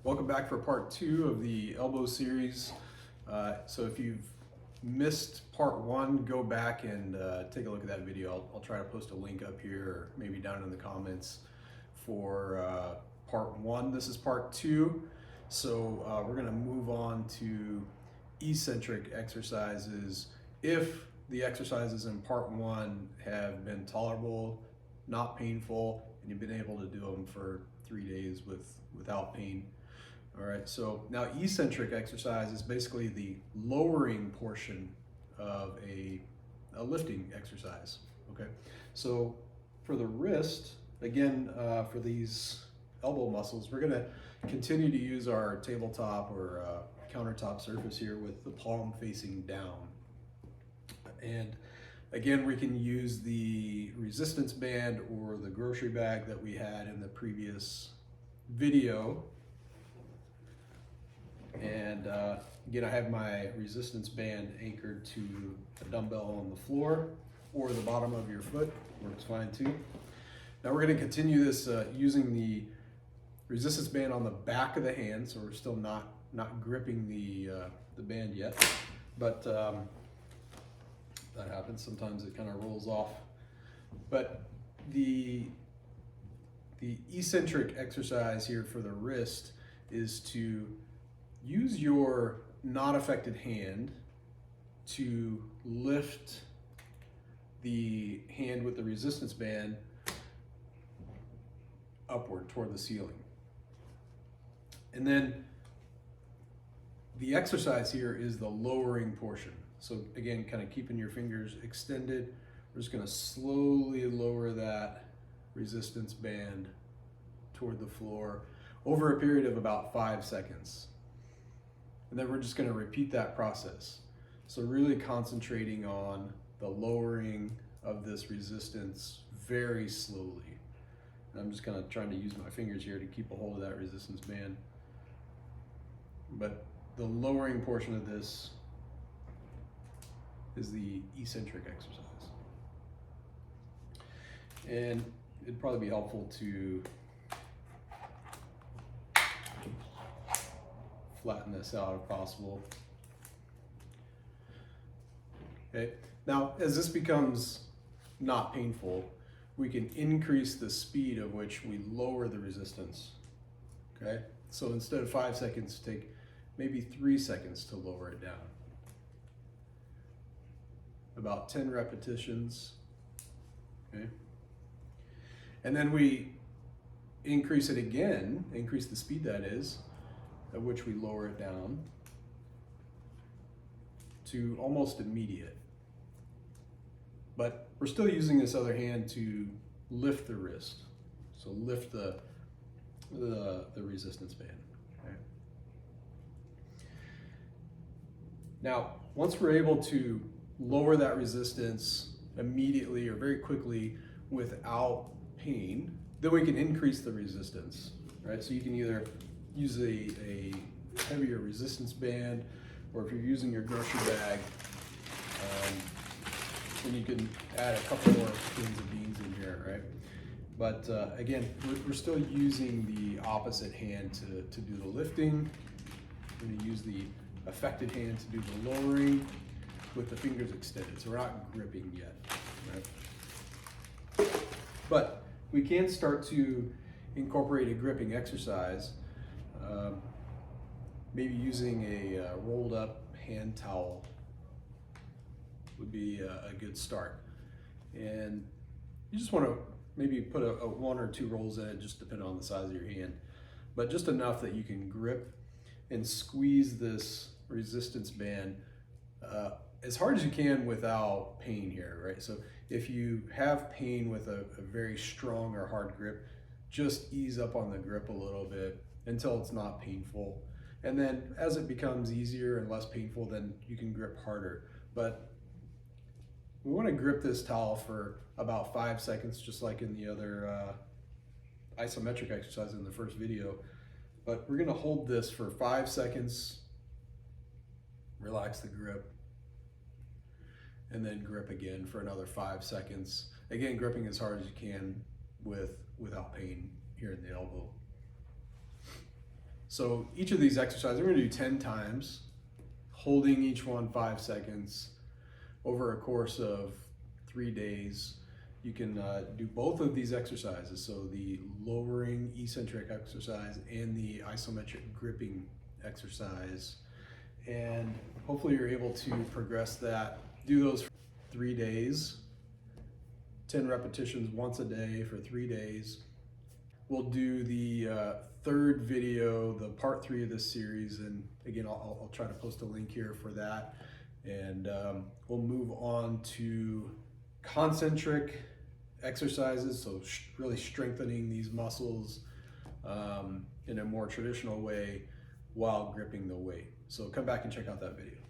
Welcome back for part 2 of the elbow series. So if you've missed part 1, go back and take a look at that video. I'll try to post a link up here or maybe down in the comments for part 1. This is part 2. So we're going to move on to eccentric exercises. If the exercises in part 1 have been tolerable, not painful, and you've been able to do them for 3 days without pain. All right, so now eccentric exercise is basically the lowering portion of a lifting exercise, okay? So for the wrist, again, for these elbow muscles, we're gonna continue to use our tabletop or countertop surface here with the palm facing down. And again, we can use the resistance band or the grocery bag that we had in the previous video. And again, I have my resistance band anchored to a dumbbell on the floor or the bottom of your foot, works fine too. Now we're going to continue this using the resistance band on the back of the hand, so we're still not gripping the band yet, but that happens. Sometimes it kind of rolls off. But the eccentric exercise here for the wrist is to use your not affected hand to lift the hand with the resistance band upward toward the ceiling. And then the exercise here is the lowering portion. So again, kind of keeping your fingers extended, we're just going to slowly lower that resistance band toward the floor over a period of about 5 seconds. And then we're just going to repeat that process. So really concentrating on the lowering of this resistance very slowly. And I'm just kind of trying to use my fingers here to keep a hold of that resistance band. But the lowering portion of this is the eccentric exercise. And it'd probably be helpful to flatten this out if possible. Okay, now as this becomes not painful, we can increase the speed of which we lower the resistance. Okay, so instead of 5 seconds, take maybe 3 seconds to lower it down. About 10 repetitions. Okay, and then we increase it again, increase the speed that is, at which we lower it down to almost immediate. But we're still using this other hand to lift the wrist. So lift the resistance band. Okay. Now, once we're able to lower that resistance immediately or very quickly without pain, then we can increase the resistance, right? So you can either use a heavier resistance band, or if you're using your grocery bag, then you can add a couple more cans of beans in here, right? But again, we're still using the opposite hand to do the lifting. We're going to use the affected hand to do the lowering with the fingers extended, so we're not gripping yet, right? But we can start to incorporate a gripping exercise. Maybe using a rolled up hand towel would be a good start. And you just want to maybe put a 1 or 2 rolls in it, just depending on the size of your hand, but just enough that you can grip and squeeze this resistance band as hard as you can without pain here, right? So if you have pain with a very strong or hard grip, just ease up on the grip a little bit until it's not painful. And then as it becomes easier and less painful, then you can grip harder. But we want to grip this towel for about 5 seconds, just like in the other isometric exercise in the first video. But we're going to hold this for 5 seconds, relax the grip, and then grip again for another 5 seconds. Again, gripping as hard as you can without pain here in the elbow. So each of these exercises, we're gonna do 10 times, holding each one 5 seconds over a course of 3 days. You can do both of these exercises, so the lowering eccentric exercise and the isometric gripping exercise. And hopefully you're able to progress that. Do those for 3 days, 10 repetitions once a day for 3 days. We'll do the third video, the part 3 of this series, and again, I'll try to post a link here for that. And we'll move on to concentric exercises, so really strengthening these muscles in a more traditional way while gripping the weight. So come back and check out that video.